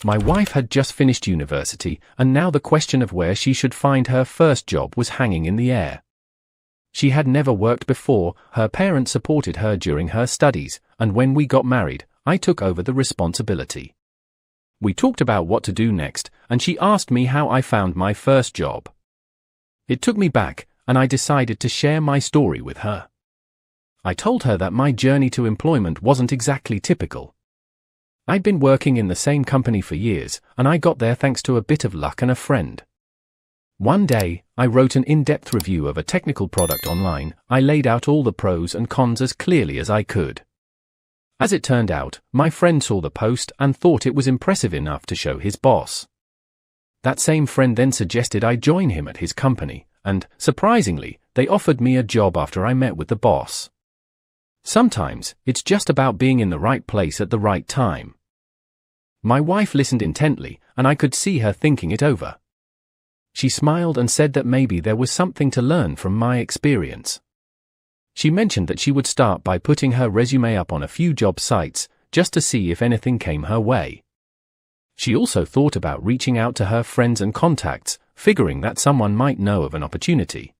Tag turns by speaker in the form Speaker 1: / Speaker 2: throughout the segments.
Speaker 1: My wife had just finished university, and now the question of where she should find her first job was hanging in the air. She had never worked before, her parents supported her during her studies, and when we got married, I took over the responsibility. We talked about what to do next, and she asked me how I found my first job. It took me back, and I decided to share my story with her. I told her that my journey to employment wasn't exactly typical. I'd been working in the same company for years, and I got there thanks to a bit of luck and a friend. One day, I wrote an in-depth review of a technical product online. I laid out all the pros and cons as clearly as I could. As it turned out, my friend saw the post and thought it was impressive enough to show his boss. That same friend then suggested I join him at his company, and, surprisingly, they offered me a job after I met with the boss. Sometimes, it's just about being in the right place at the right time. My wife listened intently, and I could see her thinking it over. She smiled and said that maybe there was something to learn from my experience. She mentioned that she would start by putting her resume up on a few job sites, just to see if anything came her way. She also thought about reaching out to her friends and contacts, figuring that someone might know of an opportunity.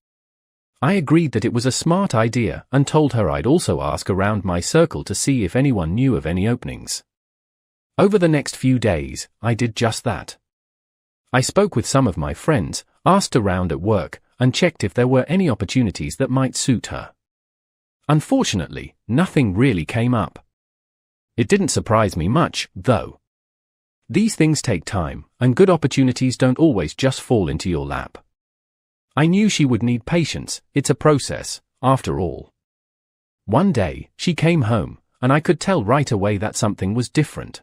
Speaker 1: I agreed that it was a smart idea and told her I'd also ask around my circle to see if anyone knew of any openings. Over the next few days, I did just that. I spoke with some of my friends, asked around at work, and checked if there were any opportunities that might suit her. Unfortunately, nothing really came up. It didn't surprise me much, though. These things take time, and good opportunities don't always just fall into your lap. I knew she would need patience. It's a process, after all. One day, she came home, and I could tell right away that something was different.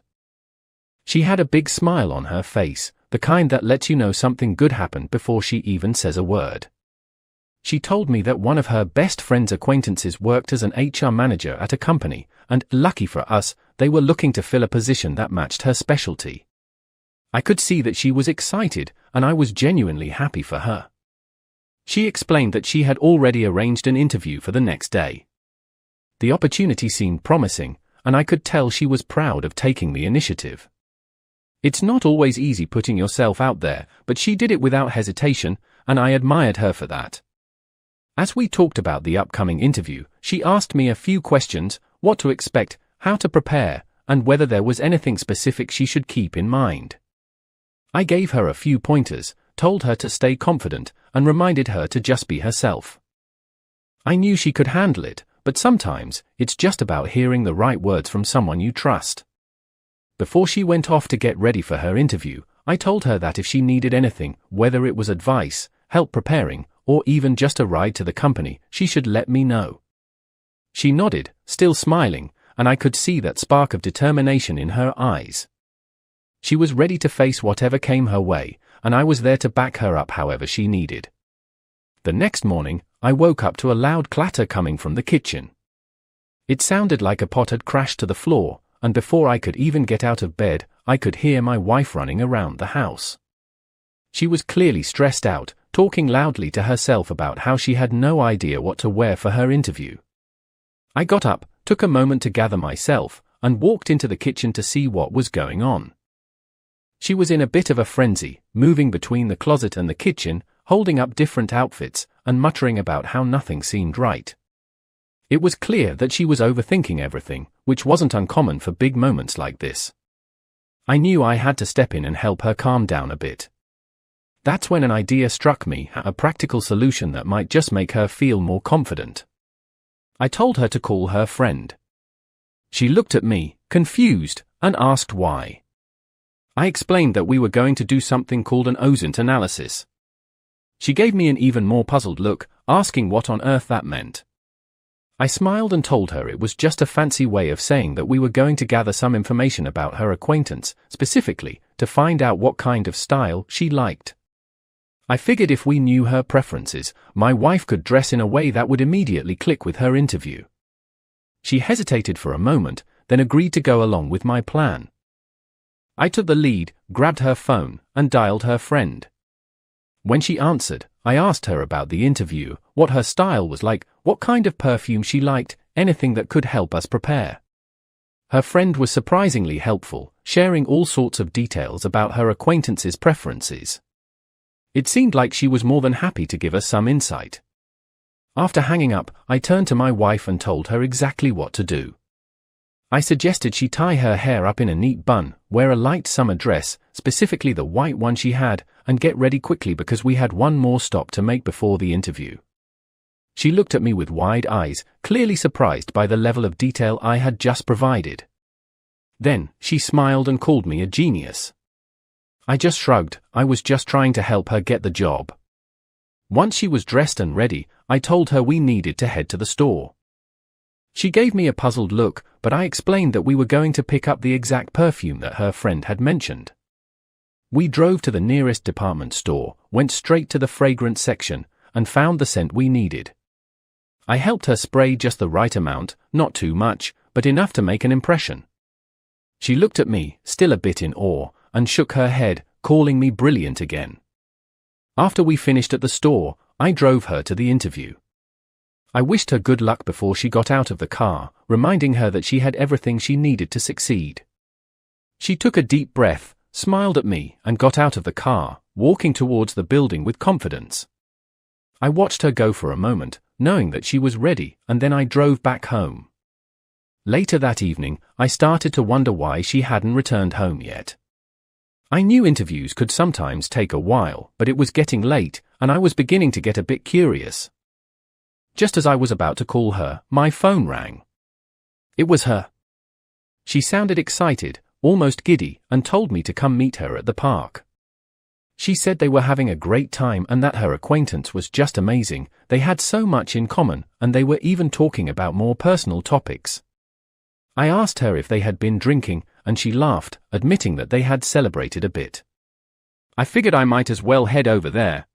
Speaker 1: She had a big smile on her face, the kind that lets you know something good happened before she even says a word. She told me that one of her best friend's acquaintances worked as an HR manager at a company, and, lucky for us, they were looking to fill a position that matched her specialty. I could see that she was excited, and I was genuinely happy for her. She explained that she had already arranged an interview for the next day. The opportunity seemed promising, and I could tell she was proud of taking the initiative. It's not always easy putting yourself out there, but she did it without hesitation, and I admired her for that. As we talked about the upcoming interview, she asked me a few questions: what to expect, how to prepare, and whether there was anything specific she should keep in mind. I gave her a few pointers, told her to stay confident, and reminded her to just be herself. I knew she could handle it, but sometimes, it's just about hearing the right words from someone you trust. Before she went off to get ready for her interview, I told her that if she needed anything, whether it was advice, help preparing, or even just a ride to the company, she should let me know. She nodded, still smiling, and I could see that spark of determination in her eyes. She was ready to face whatever came her way, and I was there to back her up however she needed. The next morning, I woke up to a loud clatter coming from the kitchen. It sounded like a pot had crashed to the floor, and before I could even get out of bed, I could hear my wife running around the house. She was clearly stressed out, talking loudly to herself about how she had no idea what to wear for her interview. I got up, took a moment to gather myself, and walked into the kitchen to see what was going on. She was in a bit of a frenzy, moving between the closet and the kitchen, holding up different outfits, and muttering about how nothing seemed right. It was clear that she was overthinking everything, which wasn't uncommon for big moments like this. I knew I had to step in and help her calm down a bit. That's when an idea struck me, a practical solution that might just make her feel more confident. I told her to call her friend. She looked at me, confused, and asked why. I explained that we were going to do something called an OSINT analysis. She gave me an even more puzzled look, asking what on earth that meant. I smiled and told her it was just a fancy way of saying that we were going to gather some information about her acquaintance, specifically, to find out what kind of style she liked. I figured if we knew her preferences, my wife could dress in a way that would immediately click with her interview. She hesitated for a moment, then agreed to go along with my plan. I took the lead, grabbed her phone, and dialed her friend. When she answered, I asked her about the interview, what her style was like, what kind of perfume she liked, anything that could help us prepare. Her friend was surprisingly helpful, sharing all sorts of details about her acquaintance's preferences. It seemed like she was more than happy to give us some insight. After hanging up, I turned to my wife and told her exactly what to do. I suggested she tie her hair up in a neat bun, wear a light summer dress, specifically the white one she had, and get ready quickly because we had one more stop to make before the interview. She looked at me with wide eyes, clearly surprised by the level of detail I had just provided. Then, she smiled and called me a genius. I just shrugged. I was just trying to help her get the job. Once she was dressed and ready, I told her we needed to head to the store. She gave me a puzzled look, but I explained that we were going to pick up the exact perfume that her friend had mentioned. We drove to the nearest department store, went straight to the fragrance section, and found the scent we needed. I helped her spray just the right amount, not too much, but enough to make an impression. She looked at me, still a bit in awe, and shook her head, calling me brilliant again. After we finished at the store, I drove her to the interview. I wished her good luck before she got out of the car, reminding her that she had everything she needed to succeed. She took a deep breath, smiled at me, and got out of the car, walking towards the building with confidence. I watched her go for a moment, knowing that she was ready, and then I drove back home. Later that evening, I started to wonder why she hadn't returned home yet. I knew interviews could sometimes take a while, but it was getting late, and I was beginning to get a bit curious. Just as I was about to call her, my phone rang. It was her. She sounded excited, almost giddy, and told me to come meet her at the park. She said they were having a great time and that her acquaintance was just amazing. They had so much in common, and they were even talking about more personal topics. I asked her if they had been drinking, and she laughed, admitting that they had celebrated a bit. I figured I might as well head over there.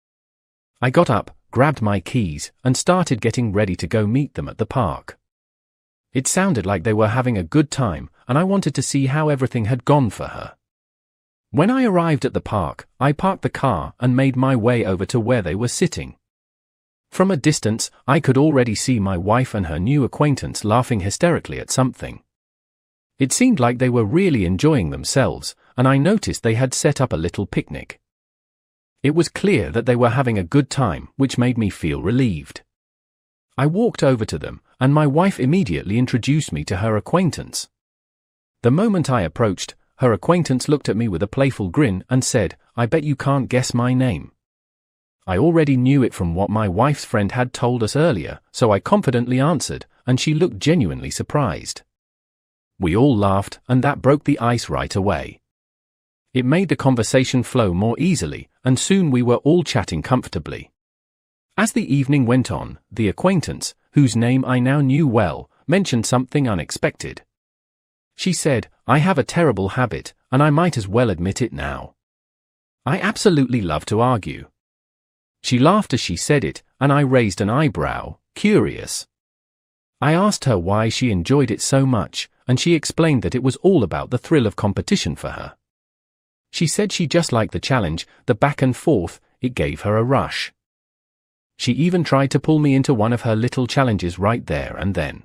Speaker 1: I got up, grabbed my keys, and started getting ready to go meet them at the park. It sounded like they were having a good time, and I wanted to see how everything had gone for her. When I arrived at the park, I parked the car and made my way over to where they were sitting. From a distance, I could already see my wife and her new acquaintance laughing hysterically at something. It seemed like they were really enjoying themselves, and I noticed they had set up a little picnic. It was clear that they were having a good time, which made me feel relieved. I walked over to them, and my wife immediately introduced me to her acquaintance. The moment I approached, her acquaintance looked at me with a playful grin and said, "I bet you can't guess my name." I already knew it from what my wife's friend had told us earlier, so I confidently answered, and she looked genuinely surprised. We all laughed, and that broke the ice right away. It made the conversation flow more easily, and soon we were all chatting comfortably. As the evening went on, the acquaintance, whose name I now knew well, mentioned something unexpected. She said, "I have a terrible habit, and I might as well admit it now. I absolutely love to argue." She laughed as she said it, and I raised an eyebrow, curious. I asked her why she enjoyed it so much, and she explained that it was all about the thrill of competition for her. She said she just liked the challenge, the back and forth, it gave her a rush. She even tried to pull me into one of her little challenges right there and then.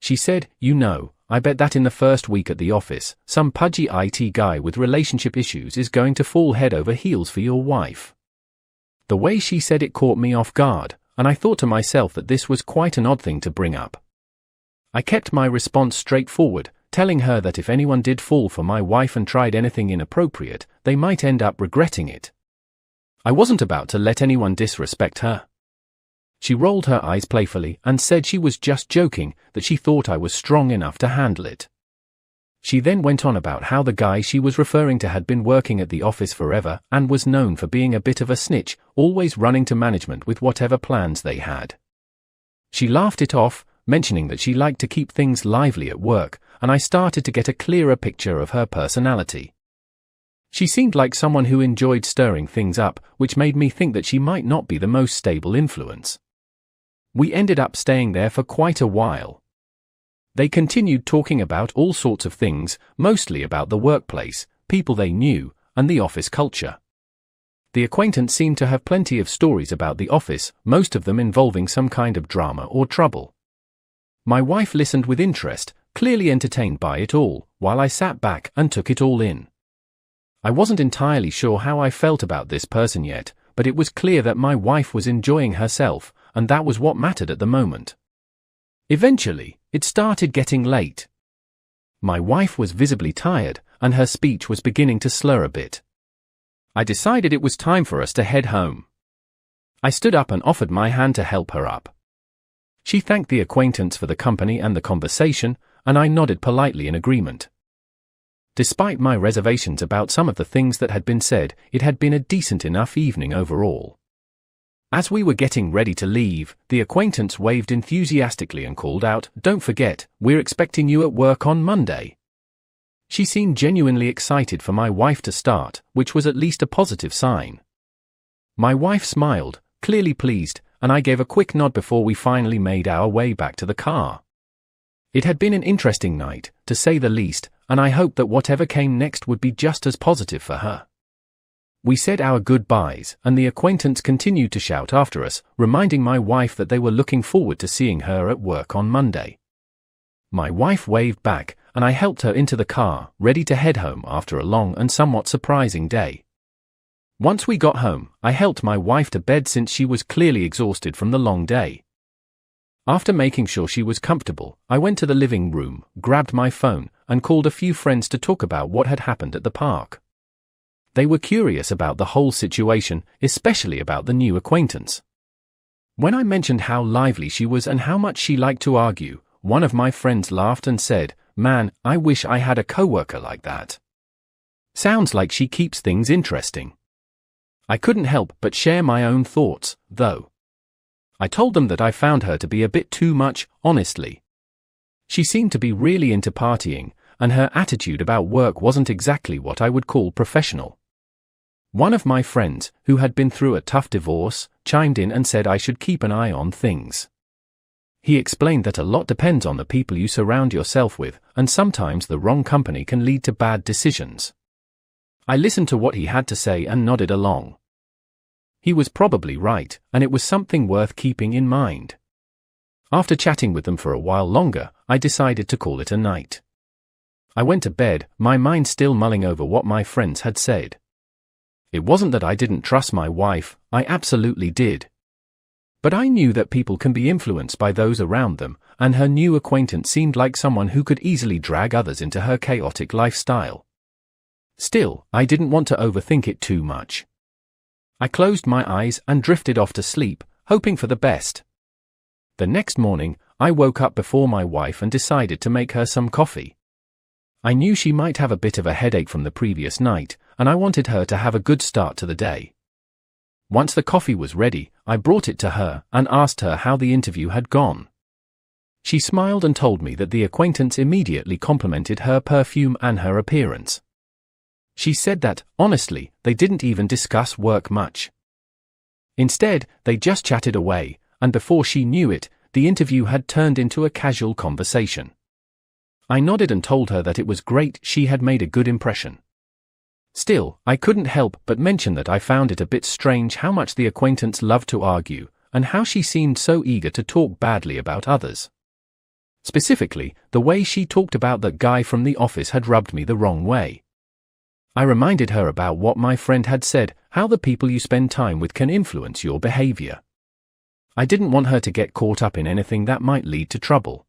Speaker 1: She said, "You know, I bet that in the first week at the office, some pudgy IT guy with relationship issues is going to fall head over heels for your wife." The way she said it caught me off guard, and I thought to myself that this was quite an odd thing to bring up. I kept my response straightforward, telling her that if anyone did fall for my wife and tried anything inappropriate, they might end up regretting it. I wasn't about to let anyone disrespect her. She rolled her eyes playfully and said she was just joking, that she thought I was strong enough to handle it. She then went on about how the guy she was referring to had been working at the office forever and was known for being a bit of a snitch, always running to management with whatever plans they had. She laughed it off, mentioning that she liked to keep things lively at work, and I started to get a clearer picture of her personality. She seemed like someone who enjoyed stirring things up, which made me think that she might not be the most stable influence. We ended up staying there for quite a while. They continued talking about all sorts of things, mostly about the workplace, people they knew, and the office culture. The acquaintance seemed to have plenty of stories about the office, most of them involving some kind of drama or trouble. My wife listened with interest, clearly entertained by it all, while I sat back and took it all in. I wasn't entirely sure how I felt about this person yet, but it was clear that my wife was enjoying herself, and that was what mattered at the moment. Eventually, it started getting late. My wife was visibly tired, and her speech was beginning to slur a bit. I decided it was time for us to head home. I stood up and offered my hand to help her up. She thanked the acquaintance for the company and the conversation, and I nodded politely in agreement. Despite my reservations about some of the things that had been said, it had been a decent enough evening overall. As we were getting ready to leave, the acquaintance waved enthusiastically and called out, "Don't forget, we're expecting you at work on Monday." She seemed genuinely excited for my wife to start, which was at least a positive sign. My wife smiled, clearly pleased, and I gave a quick nod before we finally made our way back to the car. It had been an interesting night, to say the least, and I hoped that whatever came next would be just as positive for her. We said our goodbyes, and the acquaintance continued to shout after us, reminding my wife that they were looking forward to seeing her at work on Monday. My wife waved back, and I helped her into the car, ready to head home after a long and somewhat surprising day. Once we got home, I helped my wife to bed since she was clearly exhausted from the long day. After making sure she was comfortable, I went to the living room, grabbed my phone, and called a few friends to talk about what had happened at the park. They were curious about the whole situation, especially about the new acquaintance. When I mentioned how lively she was and how much she liked to argue, one of my friends laughed and said, "Man, I wish I had a coworker like that. Sounds like she keeps things interesting." I couldn't help but share my own thoughts, though. I told them that I found her to be a bit too much, honestly. She seemed to be really into partying, and her attitude about work wasn't exactly what I would call professional. One of my friends, who had been through a tough divorce, chimed in and said I should keep an eye on things. He explained that a lot depends on the people you surround yourself with, and sometimes the wrong company can lead to bad decisions. I listened to what he had to say and nodded along. He was probably right, and it was something worth keeping in mind. After chatting with them for a while longer, I decided to call it a night. I went to bed, my mind still mulling over what my friends had said. It wasn't that I didn't trust my wife, I absolutely did. But I knew that people can be influenced by those around them, and her new acquaintance seemed like someone who could easily drag others into her chaotic lifestyle. Still, I didn't want to overthink it too much. I closed my eyes and drifted off to sleep, hoping for the best. The next morning, I woke up before my wife and decided to make her some coffee. I knew she might have a bit of a headache from the previous night, and I wanted her to have a good start to the day. Once the coffee was ready, I brought it to her and asked her how the interview had gone. She smiled and told me that the acquaintance immediately complimented her perfume and her appearance. She said that, honestly, they didn't even discuss work much. Instead, they just chatted away, and before she knew it, the interview had turned into a casual conversation. I nodded and told her that it was great, she had made a good impression. Still, I couldn't help but mention that I found it a bit strange how much the acquaintance loved to argue, and how she seemed so eager to talk badly about others. Specifically, the way she talked about that guy from the office had rubbed me the wrong way. I reminded her about what my friend had said, how the people you spend time with can influence your behavior. I didn't want her to get caught up in anything that might lead to trouble.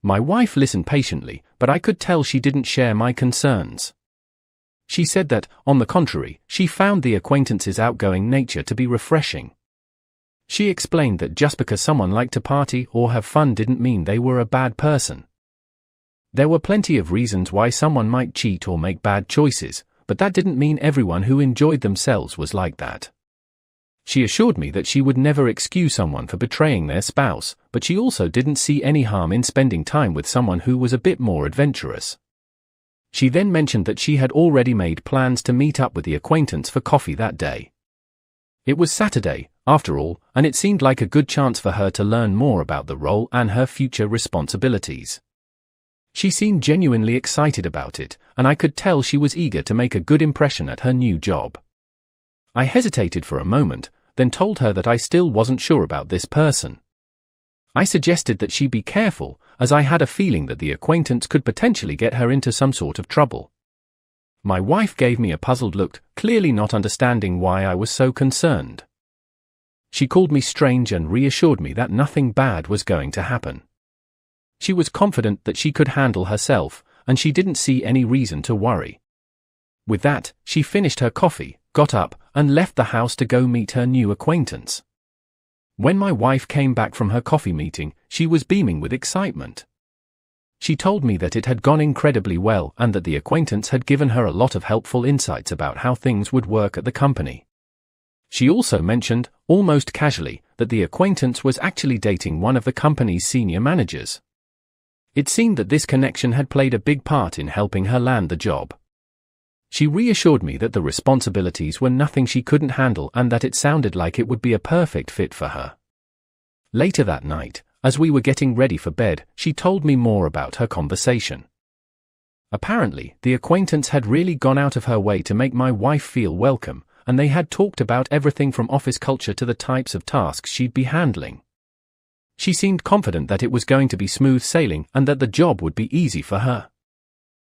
Speaker 1: My wife listened patiently, but I could tell she didn't share my concerns. She said that, on the contrary, she found the acquaintance's outgoing nature to be refreshing. She explained that just because someone liked to party or have fun didn't mean they were a bad person. There were plenty of reasons why someone might cheat or make bad choices, but that didn't mean everyone who enjoyed themselves was like that. She assured me that she would never excuse someone for betraying their spouse, but she also didn't see any harm in spending time with someone who was a bit more adventurous. She then mentioned that she had already made plans to meet up with the acquaintance for coffee that day. It was Saturday, after all, and it seemed like a good chance for her to learn more about the role and her future responsibilities. She seemed genuinely excited about it, and I could tell she was eager to make a good impression at her new job. I hesitated for a moment, then told her that I still wasn't sure about this person. I suggested that she be careful, as I had a feeling that the acquaintance could potentially get her into some sort of trouble. My wife gave me a puzzled look, clearly not understanding why I was so concerned. She called me strange and reassured me that nothing bad was going to happen. She was confident that she could handle herself, and she didn't see any reason to worry. With that, she finished her coffee, got up, and left the house to go meet her new acquaintance. When my wife came back from her coffee meeting, she was beaming with excitement. She told me that it had gone incredibly well and that the acquaintance had given her a lot of helpful insights about how things would work at the company. She also mentioned, almost casually, that the acquaintance was actually dating one of the company's senior managers. It seemed that this connection had played a big part in helping her land the job. She reassured me that the responsibilities were nothing she couldn't handle and that it sounded like it would be a perfect fit for her. Later that night, as we were getting ready for bed, she told me more about her conversation. Apparently, the acquaintance had really gone out of her way to make my wife feel welcome, and they had talked about everything from office culture to the types of tasks she'd be handling. She seemed confident that it was going to be smooth sailing and that the job would be easy for her.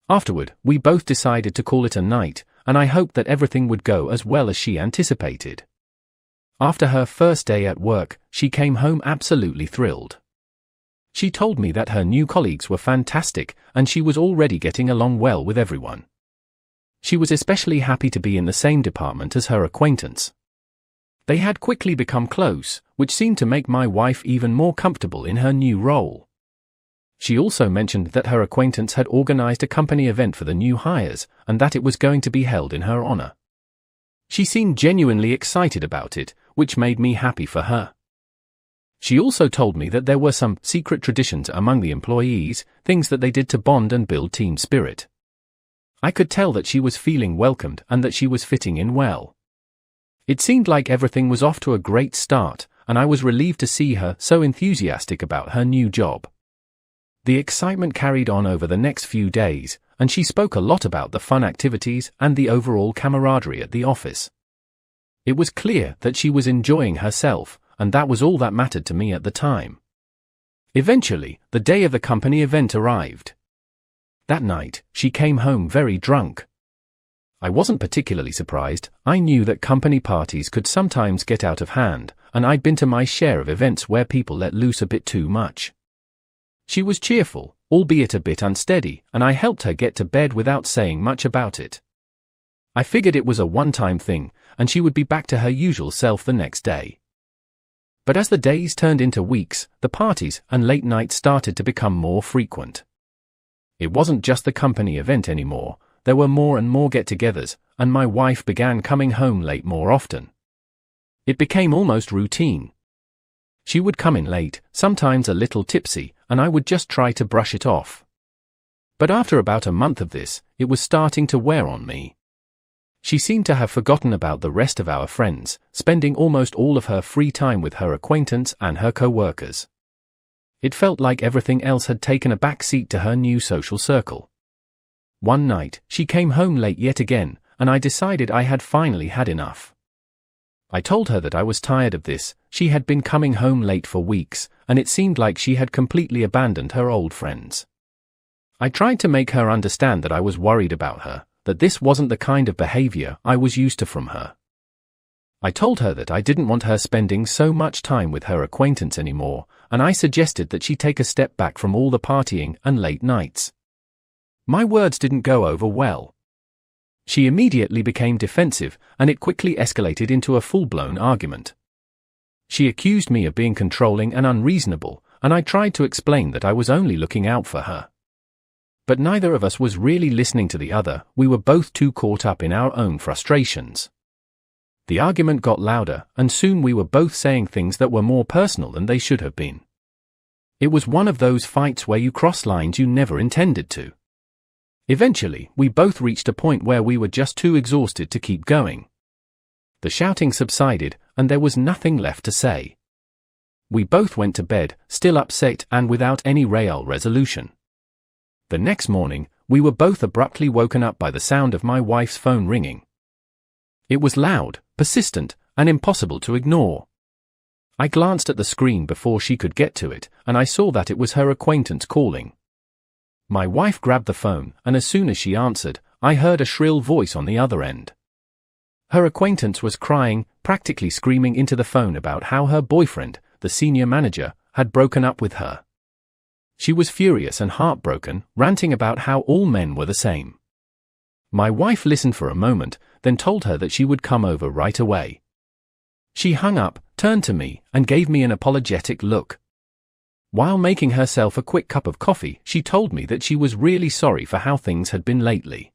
Speaker 1: Afterward, we both decided to call it a night, and I hoped that everything would go as well as she anticipated. After her first day at work, she came home absolutely thrilled. She told me that her new colleagues were fantastic and she was already getting along well with everyone. She was especially happy to be in the same department as her acquaintance. They had quickly become close, which seemed to make my wife even more comfortable in her new role. She also mentioned that her acquaintance had organized a company event for the new hires and that it was going to be held in her honor. She seemed genuinely excited about it, which made me happy for her. She also told me that there were some secret traditions among the employees, things that they did to bond and build team spirit. I could tell that she was feeling welcomed and that she was fitting in well. It seemed like everything was off to a great start, and I was relieved to see her so enthusiastic about her new job. The excitement carried on over the next few days, and she spoke a lot about the fun activities and the overall camaraderie at the office. It was clear that she was enjoying herself, and that was all that mattered to me at the time. Eventually, the day of the company event arrived. That night, she came home very drunk. I wasn't particularly surprised. I knew that company parties could sometimes get out of hand, and I'd been to my share of events where people let loose a bit too much. She was cheerful, albeit a bit unsteady, and I helped her get to bed without saying much about it. I figured it was a one-time thing, and she would be back to her usual self the next day. But as the days turned into weeks, the parties and late nights started to become more frequent. It wasn't just the company event anymore, there were more and more get-togethers, and my wife began coming home late more often. It became almost routine. She would come in late, sometimes a little tipsy, and I would just try to brush it off. But after about a month of this, it was starting to wear on me. She seemed to have forgotten about the rest of our friends, spending almost all of her free time with her acquaintance and her co-workers. It felt like everything else had taken a back seat to her new social circle. One night, she came home late yet again, and I decided I had finally had enough. I told her that I was tired of this. She had been coming home late for weeks, and it seemed like she had completely abandoned her old friends. I tried to make her understand that I was worried about her, that this wasn't the kind of behavior I was used to from her. I told her that I didn't want her spending so much time with her acquaintance anymore, and I suggested that she take a step back from all the partying and late nights. My words didn't go over well. She immediately became defensive, and it quickly escalated into a full-blown argument. She accused me of being controlling and unreasonable, and I tried to explain that I was only looking out for her. But neither of us was really listening to the other. We were both too caught up in our own frustrations. The argument got louder, and soon we were both saying things that were more personal than they should have been. It was one of those fights where you cross lines you never intended to. Eventually, we both reached a point where we were just too exhausted to keep going. The shouting subsided, and there was nothing left to say. We both went to bed, still upset and without any real resolution. The next morning, we were both abruptly woken up by the sound of my wife's phone ringing. It was loud, persistent, and impossible to ignore. I glanced at the screen before she could get to it, and I saw that it was her acquaintance calling. My wife grabbed the phone, and as soon as she answered, I heard a shrill voice on the other end. Her acquaintance was crying, practically screaming into the phone about how her boyfriend, the senior manager, had broken up with her. She was furious and heartbroken, ranting about how all men were the same. My wife listened for a moment, then told her that she would come over right away. She hung up, turned to me, and gave me an apologetic look. While making herself a quick cup of coffee, she told me that she was really sorry for how things had been lately.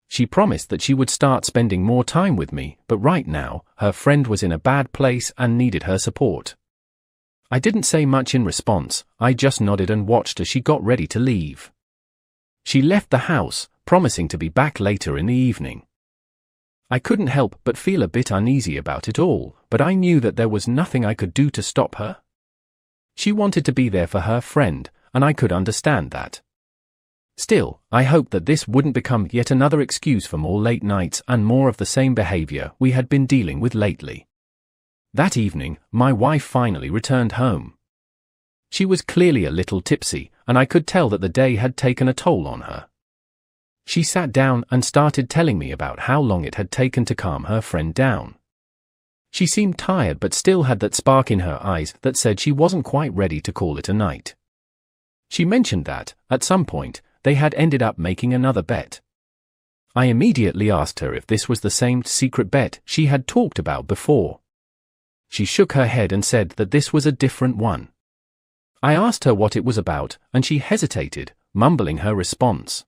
Speaker 1: She promised that she would start spending more time with me, but right now, her friend was in a bad place and needed her support. I didn't say much in response, I just nodded and watched as she got ready to leave. She left the house, promising to be back later in the evening. I couldn't help but feel a bit uneasy about it all, but I knew that there was nothing I could do to stop her. She wanted to be there for her friend, and I could understand that. Still, I hoped that this wouldn't become yet another excuse for more late nights and more of the same behavior we had been dealing with lately. That evening, my wife finally returned home. She was clearly a little tipsy, and I could tell that the day had taken a toll on her. She sat down and started telling me about how long it had taken to calm her friend down. She seemed tired but still had that spark in her eyes that said she wasn't quite ready to call it a night. She mentioned that, at some point, they had ended up making another bet. I immediately asked her if this was the same secret bet she had talked about before. She shook her head and said that this was a different one. I asked her what it was about, and she hesitated, mumbling her response.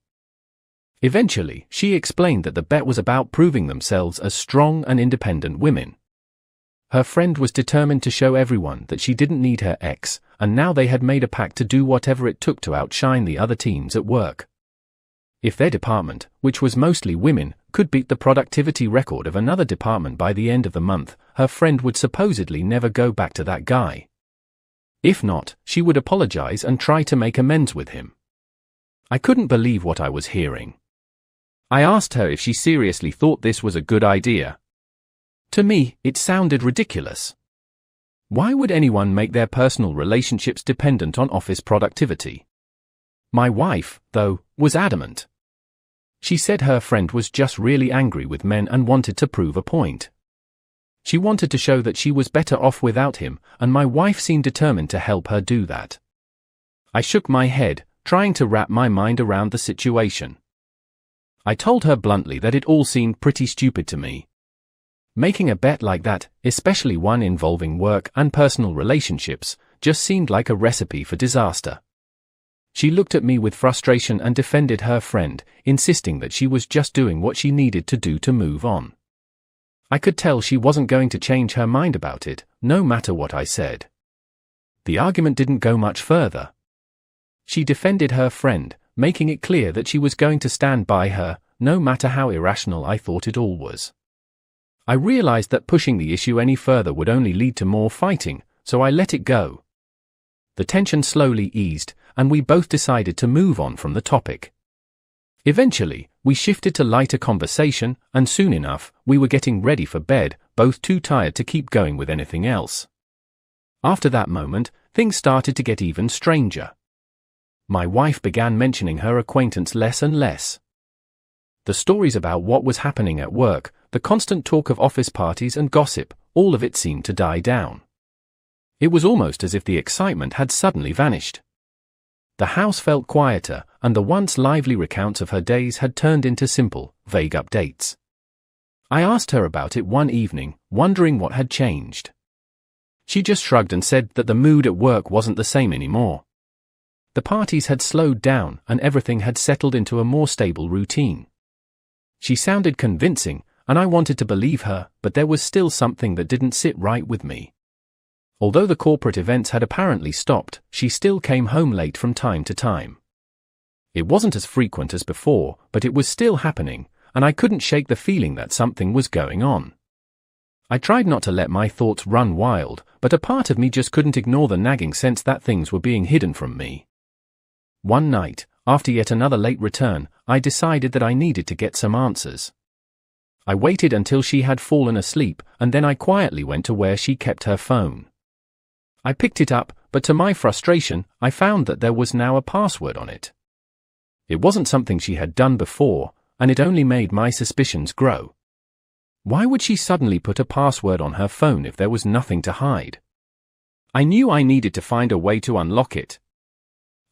Speaker 1: Eventually, she explained that the bet was about proving themselves as strong and independent women. Her friend was determined to show everyone that she didn't need her ex, and now they had made a pact to do whatever it took to outshine the other teams at work. If their department, which was mostly women, could beat the productivity record of another department by the end of the month, her friend would supposedly never go back to that guy. If not, she would apologize and try to make amends with him. I couldn't believe what I was hearing. I asked her if she seriously thought this was a good idea. To me, it sounded ridiculous. Why would anyone make their personal relationships dependent on office productivity? My wife, though, was adamant. She said her friend was just really angry with men and wanted to prove a point. She wanted to show that she was better off without him, and my wife seemed determined to help her do that. I shook my head, trying to wrap my mind around the situation. I told her bluntly that it all seemed pretty stupid to me. Making a bet like that, especially one involving work and personal relationships, just seemed like a recipe for disaster. She looked at me with frustration and defended her friend, insisting that she was just doing what she needed to do to move on. I could tell she wasn't going to change her mind about it, no matter what I said. The argument didn't go much further. She defended her friend, making it clear that she was going to stand by her, no matter how irrational I thought it all was. I realized that pushing the issue any further would only lead to more fighting, so I let it go. The tension slowly eased, and we both decided to move on from the topic. Eventually, we shifted to lighter conversation, and soon enough, we were getting ready for bed, both too tired to keep going with anything else. After that moment, things started to get even stranger. My wife began mentioning her acquaintance less and less. The stories about what was happening at work, the constant talk of office parties and gossip, all of it seemed to die down. It was almost as if the excitement had suddenly vanished. The house felt quieter, and the once lively recounts of her days had turned into simple, vague updates. I asked her about it one evening, wondering what had changed. She just shrugged and said that the mood at work wasn't the same anymore. The parties had slowed down, and everything had settled into a more stable routine. She sounded convincing, and I wanted to believe her, but there was still something that didn't sit right with me. Although the corporate events had apparently stopped, she still came home late from time to time. It wasn't as frequent as before, but it was still happening, and I couldn't shake the feeling that something was going on. I tried not to let my thoughts run wild, but a part of me just couldn't ignore the nagging sense that things were being hidden from me. One night, after yet another late return, I decided that I needed to get some answers. I waited until she had fallen asleep, and then I quietly went to where she kept her phone. I picked it up, but to my frustration, I found that there was now a password on it. It wasn't something she had done before, and it only made my suspicions grow. Why would she suddenly put a password on her phone if there was nothing to hide? I knew I needed to find a way to unlock it.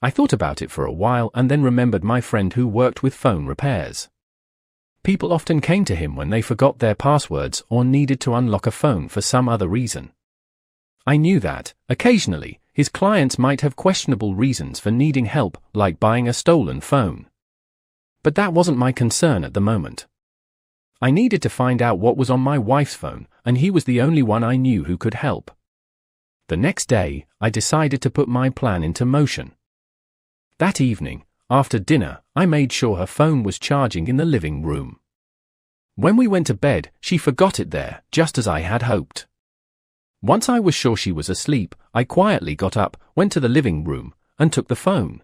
Speaker 1: I thought about it for a while and then remembered my friend who worked with phone repairs. People often came to him when they forgot their passwords or needed to unlock a phone for some other reason. I knew that, occasionally, his clients might have questionable reasons for needing help, like buying a stolen phone. But that wasn't my concern at the moment. I needed to find out what was on my wife's phone, and he was the only one I knew who could help. The next day, I decided to put my plan into motion. That evening, after dinner, I made sure her phone was charging in the living room. When we went to bed, she forgot it there, just as I had hoped. Once I was sure she was asleep, I quietly got up, went to the living room, and took the phone.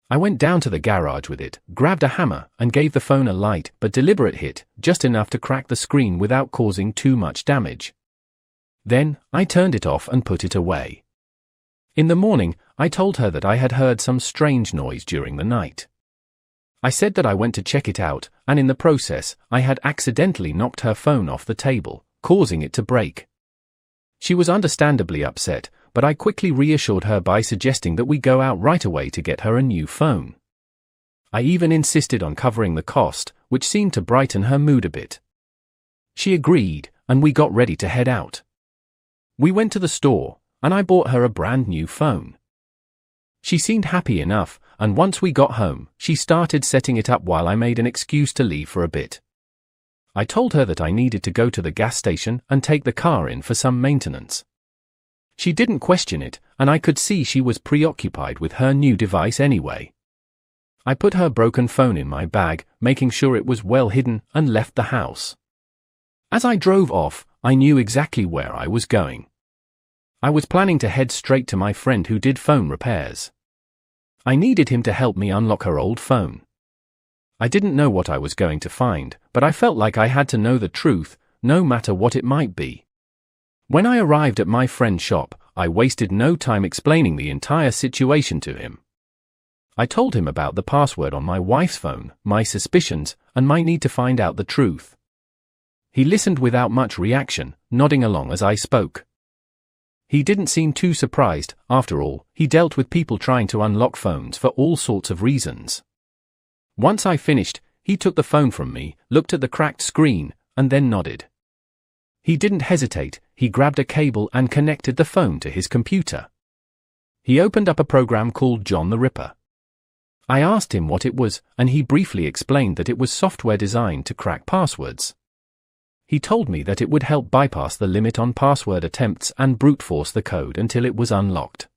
Speaker 1: I went down to the garage with it, grabbed a hammer, and gave the phone a light but deliberate hit, just enough to crack the screen without causing too much damage. Then, I turned it off and put it away. In the morning, I told her that I had heard some strange noise during the night. I said that I went to check it out, and in the process, I had accidentally knocked her phone off the table, causing it to break. She was understandably upset, but I quickly reassured her by suggesting that we go out right away to get her a new phone. I even insisted on covering the cost, which seemed to brighten her mood a bit. She agreed, and we got ready to head out. We went to the store, and I bought her a brand new phone. She seemed happy enough, and once we got home, she started setting it up while I made an excuse to leave for a bit. I told her that I needed to go to the gas station and take the car in for some maintenance. She didn't question it, and I could see she was preoccupied with her new device anyway. I put her broken phone in my bag, making sure it was well hidden, and left the house. As I drove off, I knew exactly where I was going. I was planning to head straight to my friend who did phone repairs. I needed him to help me unlock her old phone. I didn't know what I was going to find, but I felt like I had to know the truth, no matter what it might be. When I arrived at my friend's shop, I wasted no time explaining the entire situation to him. I told him about the password on my wife's phone, my suspicions, and my need to find out the truth. He listened without much reaction, nodding along as I spoke. He didn't seem too surprised. After all, he dealt with people trying to unlock phones for all sorts of reasons. Once I finished, he took the phone from me, looked at the cracked screen, and then nodded. He didn't hesitate, he grabbed a cable and connected the phone to his computer. He opened up a program called John the Ripper. I asked him what it was, and he briefly explained that it was software designed to crack passwords. He told me that it would help bypass the limit on password attempts and brute force the code until it was unlocked.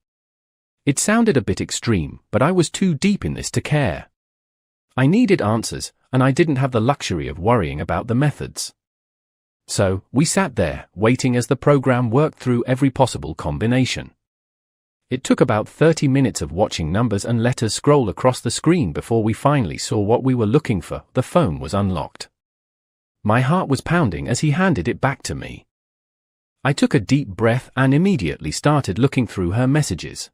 Speaker 1: It sounded a bit extreme, but I was too deep in this to care. I needed answers, and I didn't have the luxury of worrying about the methods. So, we sat there, waiting as the program worked through every possible combination. It took about 30 minutes of watching numbers and letters scroll across the screen before we finally saw what we were looking for. The phone was unlocked. My heart was pounding as he handed it back to me. I took a deep breath and immediately started looking through her messages.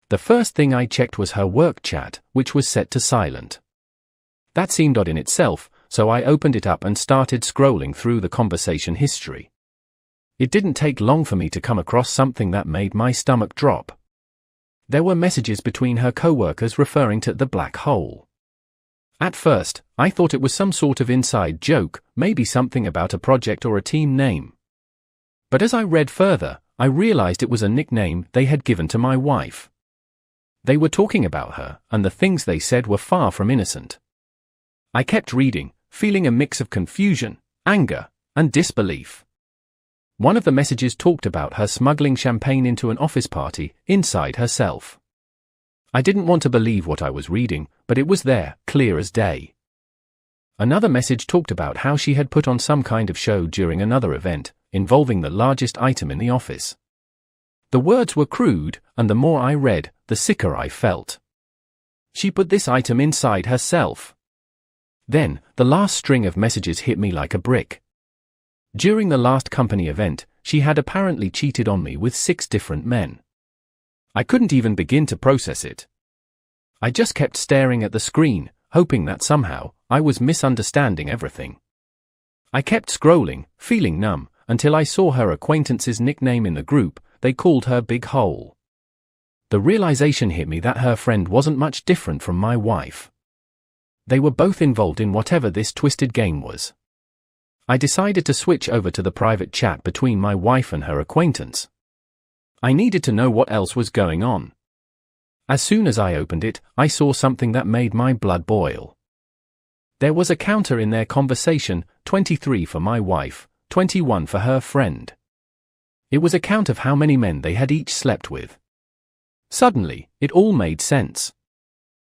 Speaker 1: The first thing I checked was her work chat, which was set to silent. That seemed odd in itself, so I opened it up and started scrolling through the conversation history. It didn't take long for me to come across something that made my stomach drop. There were messages between her co-workers referring to the black hole. At first, I thought it was some sort of inside joke, maybe something about a project or a team name. But as I read further, I realized it was a nickname they had given to my wife. They were talking about her, and the things they said were far from innocent. I kept reading, feeling a mix of confusion, anger, and disbelief. One of the messages talked about her smuggling champagne into an office party inside herself. I didn't want to believe what I was reading, but it was there, clear as day. Another message talked about how she had put on some kind of show during another event, involving the largest item in the office. The words were crude, and the more I read, the sicker I felt. She put this item inside herself. Then, the last string of messages hit me like a brick. During the last company event, she had apparently cheated on me with 6 different men. I couldn't even begin to process it. I just kept staring at the screen, hoping that somehow I was misunderstanding everything. I kept scrolling, feeling numb, until I saw her acquaintance's nickname in the group. They called her Big Hole. The realization hit me that her friend wasn't much different from my wife. They were both involved in whatever this twisted game was. I decided to switch over to the private chat between my wife and her acquaintance. I needed to know what else was going on. As soon as I opened it, I saw something that made my blood boil. There was a counter in their conversation, 23 for my wife, 21 for her friend. It was a count of how many men they had each slept with. Suddenly, it all made sense.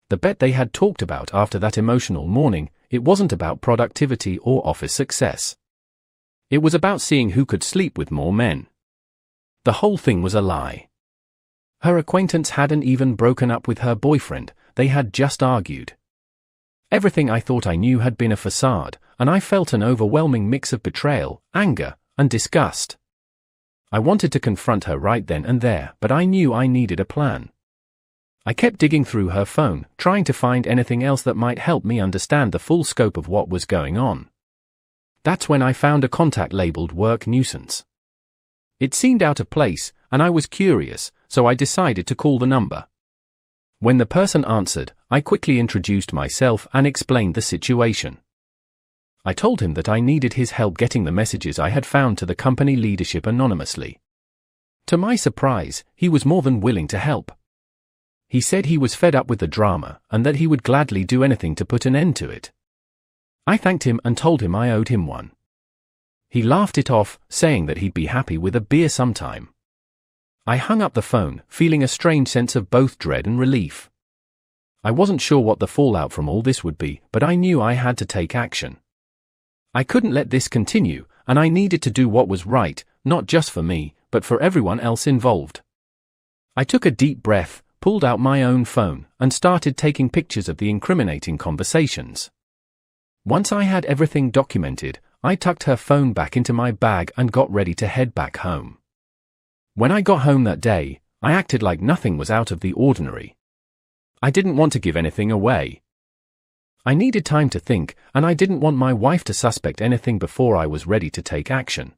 Speaker 1: The bet they had talked about after that emotional morning, it wasn't about productivity or office success. It was about seeing who could sleep with more men. The whole thing was a lie. Her acquaintance hadn't even broken up with her boyfriend, they had just argued. Everything I thought I knew had been a facade, and I felt an overwhelming mix of betrayal, anger, and disgust. I wanted to confront her right then and there, but I knew I needed a plan. I kept digging through her phone, trying to find anything else that might help me understand the full scope of what was going on. That's when I found a contact labeled work nuisance. It seemed out of place, and I was curious, so I decided to call the number. When the person answered, I quickly introduced myself and explained the situation. I told him that I needed his help getting the messages I had found to the company leadership anonymously. To my surprise, he was more than willing to help. He said he was fed up with the drama and that he would gladly do anything to put an end to it. I thanked him and told him I owed him one. He laughed it off, saying that he'd be happy with a beer sometime. I hung up the phone, feeling a strange sense of both dread and relief. I wasn't sure what the fallout from all this would be, but I knew I had to take action. I couldn't let this continue, and I needed to do what was right, not just for me, but for everyone else involved. I took a deep breath, pulled out my own phone, and started taking pictures of the incriminating conversations. Once I had everything documented, I tucked her phone back into my bag and got ready to head back home. When I got home that day, I acted like nothing was out of the ordinary. I didn't want to give anything away. I needed time to think, and I didn't want my wife to suspect anything before I was ready to take action.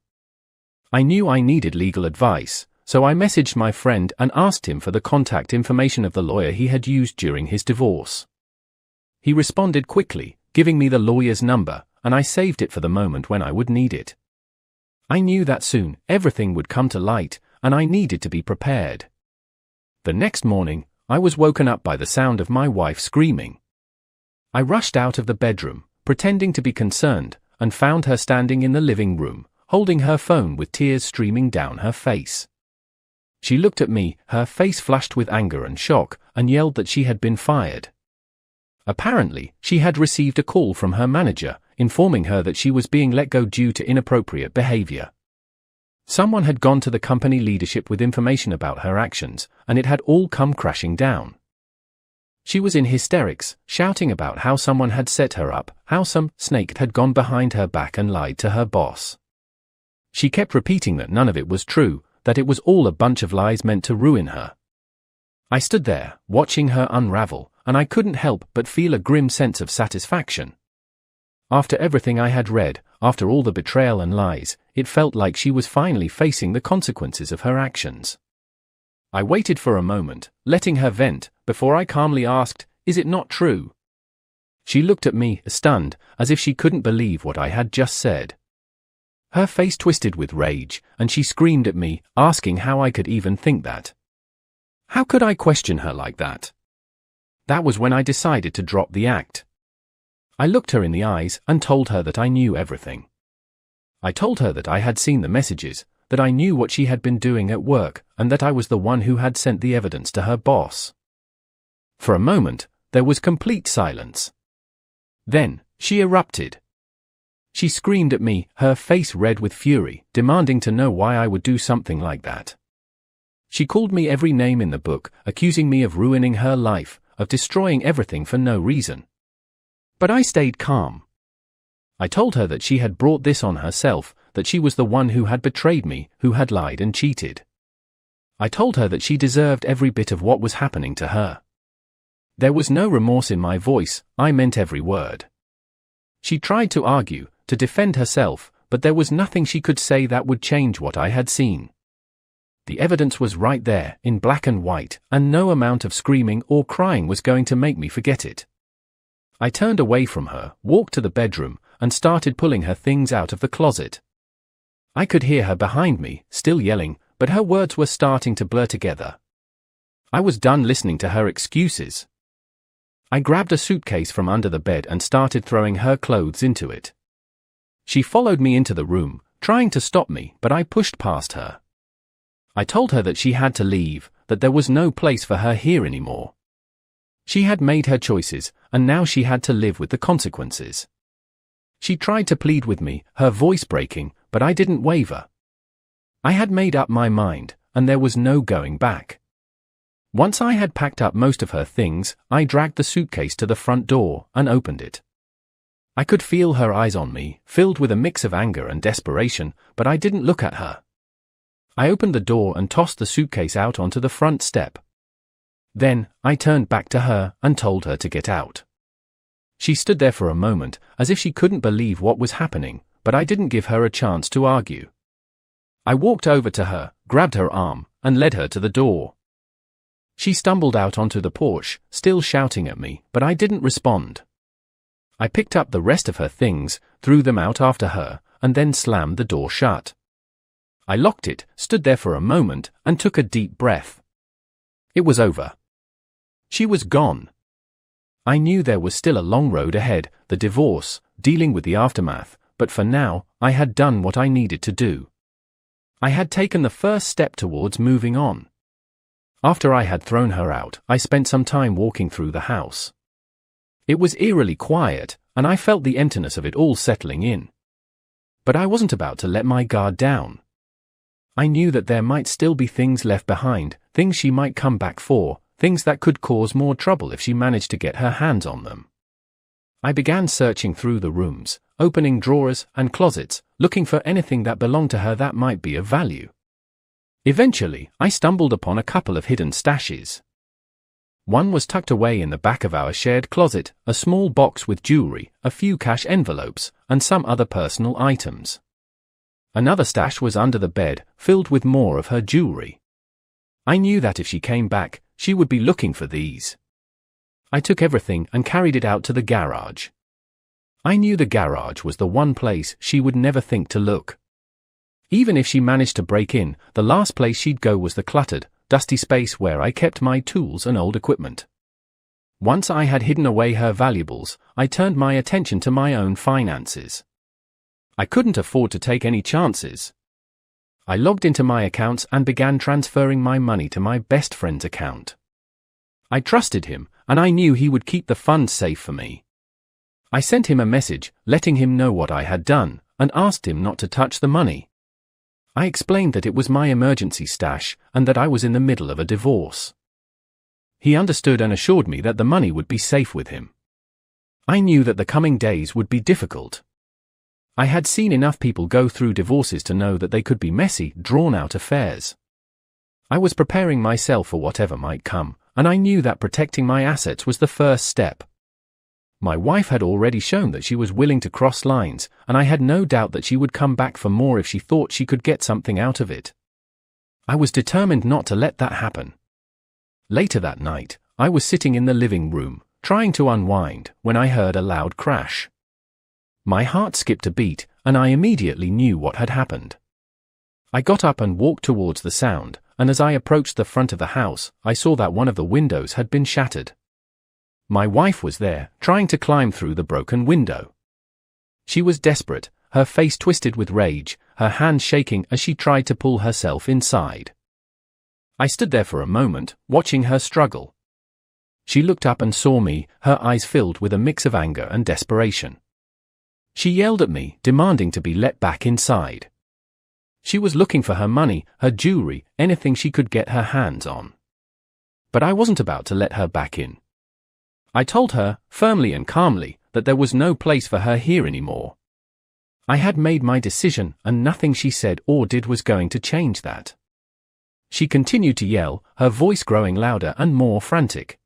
Speaker 1: I knew I needed legal advice, so I messaged my friend and asked him for the contact information of the lawyer he had used during his divorce. He responded quickly, giving me the lawyer's number, and I saved it for the moment when I would need it. I knew that soon everything would come to light, and I needed to be prepared. The next morning, I was woken up by the sound of my wife screaming. I rushed out of the bedroom, pretending to be concerned, and found her standing in the living room, holding her phone with tears streaming down her face. She looked at me, her face flushed with anger and shock, and yelled that she had been fired. Apparently, she had received a call from her manager, informing her that she was being let go due to inappropriate behavior. Someone had gone to the company leadership with information about her actions, and it had all come crashing down. She was in hysterics, shouting about how someone had set her up, how some snake had gone behind her back and lied to her boss. She kept repeating that none of it was true, that it was all a bunch of lies meant to ruin her. I stood there, watching her unravel, and I couldn't help but feel a grim sense of satisfaction. After everything I had read, after all the betrayal and lies, it felt like she was finally facing the consequences of her actions. I waited for a moment, letting her vent, before I calmly asked, "Is it not true?" She looked at me, stunned, as if she couldn't believe what I had just said. Her face twisted with rage, and she screamed at me, asking how I could even think that. How could I question her like that? That was when I decided to drop the act. I looked her in the eyes and told her that I knew everything. I told her that I had seen the messages, that I knew what she had been doing at work, and that I was the one who had sent the evidence to her boss. For a moment, there was complete silence. Then, she erupted. She screamed at me, her face red with fury, demanding to know why I would do something like that. She called me every name in the book, accusing me of ruining her life, of destroying everything for no reason. But I stayed calm. I told her that she had brought this on herself, that she was the one who had betrayed me, who had lied and cheated. I told her that she deserved every bit of what was happening to her. There was no remorse in my voice, I meant every word. She tried to argue, to defend herself, but there was nothing she could say that would change what I had seen. The evidence was right there, in black and white, and no amount of screaming or crying was going to make me forget it. I turned away from her, walked to the bedroom, and started pulling her things out of the closet. I could hear her behind me, still yelling, but her words were starting to blur together. I was done listening to her excuses. I grabbed a suitcase from under the bed and started throwing her clothes into it. She followed me into the room, trying to stop me, but I pushed past her. I told her that she had to leave, that there was no place for her here anymore. She had made her choices, and now she had to live with the consequences. She tried to plead with me, her voice breaking, but I didn't waver. I had made up my mind, and there was no going back. Once I had packed up most of her things, I dragged the suitcase to the front door and opened it. I could feel her eyes on me, filled with a mix of anger and desperation, but I didn't look at her. I opened the door and tossed the suitcase out onto the front step. Then, I turned back to her and told her to get out. She stood there for a moment, as if she couldn't believe what was happening, but I didn't give her a chance to argue. I walked over to her, grabbed her arm, and led her to the door. She stumbled out onto the porch, still shouting at me, but I didn't respond. I picked up the rest of her things, threw them out after her, and then slammed the door shut. I locked it, stood there for a moment, and took a deep breath. It was over. She was gone. I knew there was still a long road ahead, the divorce, dealing with the aftermath, but for now, I had done what I needed to do. I had taken the first step towards moving on. After I had thrown her out, I spent some time walking through the house. It was eerily quiet, and I felt the emptiness of it all settling in. But I wasn't about to let my guard down. I knew that there might still be things left behind, things she might come back for, things that could cause more trouble if she managed to get her hands on them. I began searching through the rooms, opening drawers and closets, looking for anything that belonged to her that might be of value. Eventually, I stumbled upon a couple of hidden stashes. One was tucked away in the back of our shared closet, a small box with jewelry, a few cash envelopes, and some other personal items. Another stash was under the bed, filled with more of her jewelry. I knew that if she came back, she would be looking for these. I took everything and carried it out to the garage. I knew the garage was the one place she would never think to look. Even if she managed to break in, the last place she'd go was the cluttered, dusty space where I kept my tools and old equipment. Once I had hidden away her valuables, I turned my attention to my own finances. I couldn't afford to take any chances. I logged into my accounts and began transferring my money to my best friend's account. I trusted him, and I knew he would keep the funds safe for me. I sent him a message, letting him know what I had done, and asked him not to touch the money. I explained that it was my emergency stash, and that I was in the middle of a divorce. He understood and assured me that the money would be safe with him. I knew that the coming days would be difficult. I had seen enough people go through divorces to know that they could be messy, drawn-out affairs. I was preparing myself for whatever might come, and I knew that protecting my assets was the first step. My wife had already shown that she was willing to cross lines, and I had no doubt that she would come back for more if she thought she could get something out of it. I was determined not to let that happen. Later that night, I was sitting in the living room, trying to unwind, when I heard a loud crash. My heart skipped a beat, and I immediately knew what had happened. I got up and walked towards the sound, and as I approached the front of the house, I saw that one of the windows had been shattered. My wife was there, trying to climb through the broken window. She was desperate, her face twisted with rage, her hands shaking as she tried to pull herself inside. I stood there for a moment, watching her struggle. She looked up and saw me, her eyes filled with a mix of anger and desperation. She yelled at me, demanding to be let back inside. She was looking for her money, her jewelry, anything she could get her hands on. But I wasn't about to let her back in. I told her, firmly and calmly, that there was no place for her here anymore. I had made my decision, and nothing she said or did was going to change that. She continued to yell, her voice growing louder and more frantic.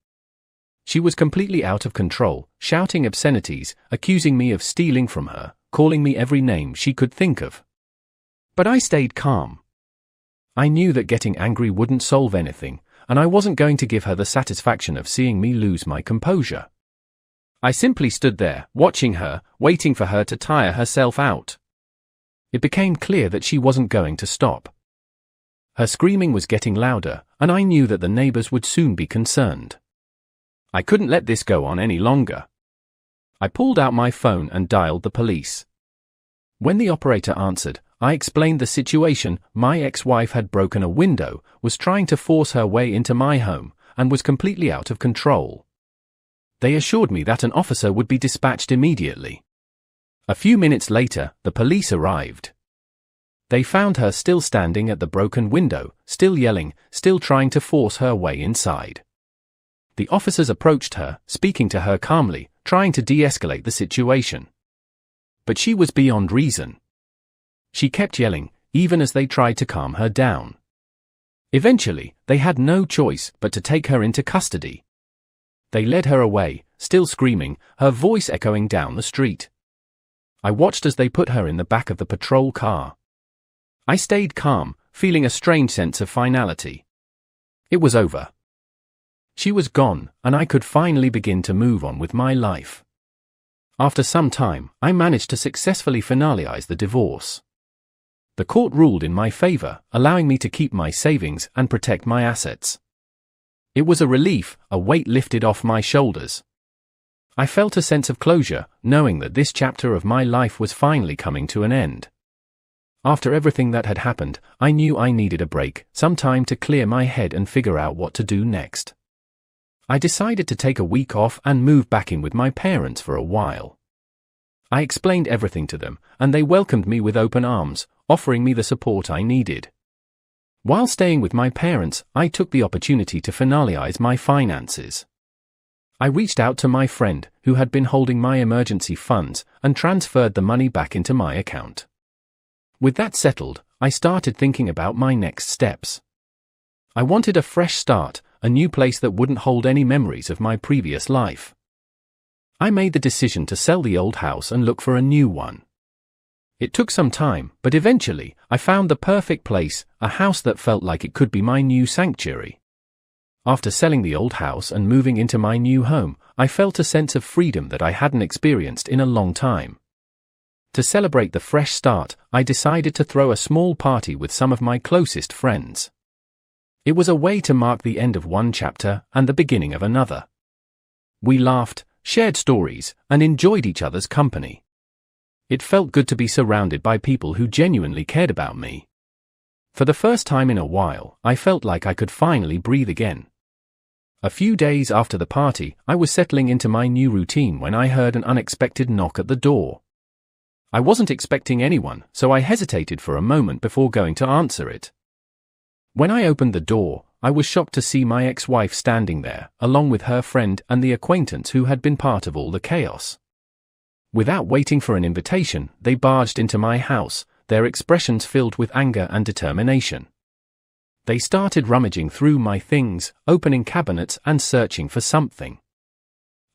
Speaker 1: She was completely out of control, shouting obscenities, accusing me of stealing from her, calling me every name she could think of. But I stayed calm. I knew that getting angry wouldn't solve anything, and I wasn't going to give her the satisfaction of seeing me lose my composure. I simply stood there, watching her, waiting for her to tire herself out. It became clear that she wasn't going to stop. Her screaming was getting louder, and I knew that the neighbors would soon be concerned. I couldn't let this go on any longer. I pulled out my phone and dialed the police. When the operator answered, I explained the situation. My ex-wife had broken a window, was trying to force her way into my home, and was completely out of control. They assured me that an officer would be dispatched immediately. A few minutes later, the police arrived. They found her still standing at the broken window, still yelling, still trying to force her way inside. The officers approached her, speaking to her calmly, trying to de-escalate the situation. But she was beyond reason. She kept yelling, even as they tried to calm her down. Eventually, they had no choice but to take her into custody. They led her away, still screaming, her voice echoing down the street. I watched as they put her in the back of the patrol car. I stayed calm, feeling a strange sense of finality. It was over. She was gone, and I could finally begin to move on with my life. After some time, I managed to successfully finalize the divorce. The court ruled in my favor, allowing me to keep my savings and protect my assets. It was a relief, a weight lifted off my shoulders. I felt a sense of closure, knowing that this chapter of my life was finally coming to an end. After everything that had happened, I knew I needed a break, some time to clear my head and figure out what to do next. I decided to take a week off and move back in with my parents for a while. I explained everything to them, and they welcomed me with open arms, offering me the support I needed. While staying with my parents, I took the opportunity to finalize my finances. I reached out to my friend, who had been holding my emergency funds, and transferred the money back into my account. With that settled, I started thinking about my next steps. I wanted a fresh start, a new place that wouldn't hold any memories of my previous life. I made the decision to sell the old house and look for a new one. It took some time, but eventually, I found the perfect place, a house that felt like it could be my new sanctuary. After selling the old house and moving into my new home, I felt a sense of freedom that I hadn't experienced in a long time. To celebrate the fresh start, I decided to throw a small party with some of my closest friends. It was a way to mark the end of one chapter and the beginning of another. We laughed, shared stories, and enjoyed each other's company. It felt good to be surrounded by people who genuinely cared about me. For the first time in a while, I felt like I could finally breathe again. A few days after the party, I was settling into my new routine when I heard an unexpected knock at the door. I wasn't expecting anyone, so I hesitated for a moment before going to answer it. When I opened the door, I was shocked to see my ex-wife standing there, along with her friend and the acquaintance who had been part of all the chaos. Without waiting for an invitation, they barged into my house, their expressions filled with anger and determination. They started rummaging through my things, opening cabinets and searching for something.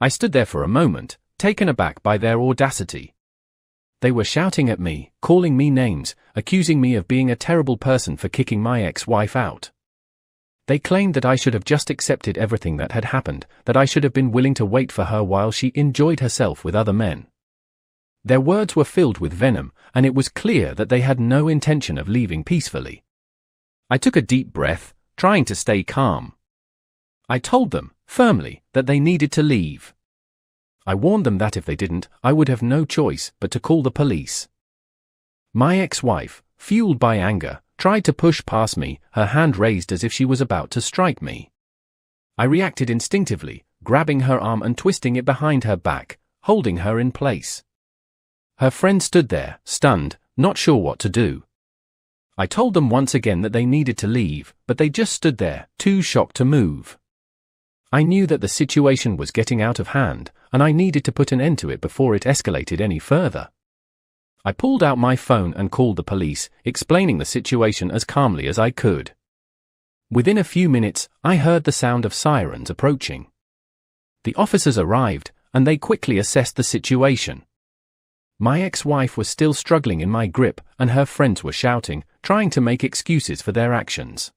Speaker 1: I stood there for a moment, taken aback by their audacity. They were shouting at me, calling me names, accusing me of being a terrible person for kicking my ex-wife out. They claimed that I should have just accepted everything that had happened, that I should have been willing to wait for her while she enjoyed herself with other men. Their words were filled with venom, and it was clear that they had no intention of leaving peacefully. I took a deep breath, trying to stay calm. I told them, firmly, that they needed to leave. I warned them that if they didn't, I would have no choice but to call the police. My ex-wife, fueled by anger, tried to push past me, her hand raised as if she was about to strike me. I reacted instinctively, grabbing her arm and twisting it behind her back, holding her in place. Her friend stood there, stunned, not sure what to do. I told them once again that they needed to leave, but they just stood there, too shocked to move. I knew that the situation was getting out of hand, and I needed to put an end to it before it escalated any further. I pulled out my phone and called the police, explaining the situation as calmly as I could. Within a few minutes, I heard the sound of sirens approaching. The officers arrived, and they quickly assessed the situation. My ex-wife was still struggling in my grip, and her friends were shouting, trying to make excuses for their actions.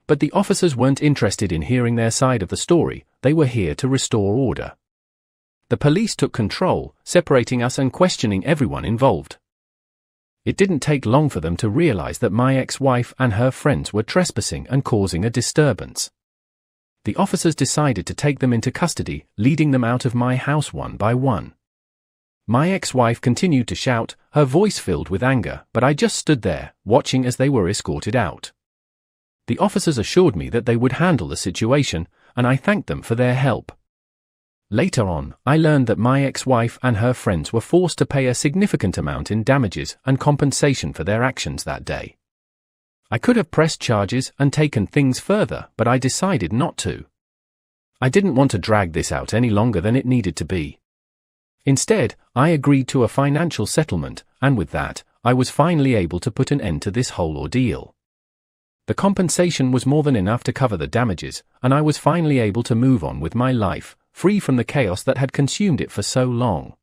Speaker 1: But the officers weren't interested in hearing their side of the story, they were here to restore order. The police took control, separating us and questioning everyone involved. It didn't take long for them to realize that my ex-wife and her friends were trespassing and causing a disturbance. The officers decided to take them into custody, leading them out of my house one by one. My ex-wife continued to shout, her voice filled with anger, but I just stood there, watching as they were escorted out. The officers assured me that they would handle the situation, and I thanked them for their help. Later on, I learned that my ex-wife and her friends were forced to pay a significant amount in damages and compensation for their actions that day. I could have pressed charges and taken things further, but I decided not to. I didn't want to drag this out any longer than it needed to be. Instead, I agreed to a financial settlement, and with that, I was finally able to put an end to this whole ordeal. The compensation was more than enough to cover the damages, and I was finally able to move on with my life, free from the chaos that had consumed it for so long.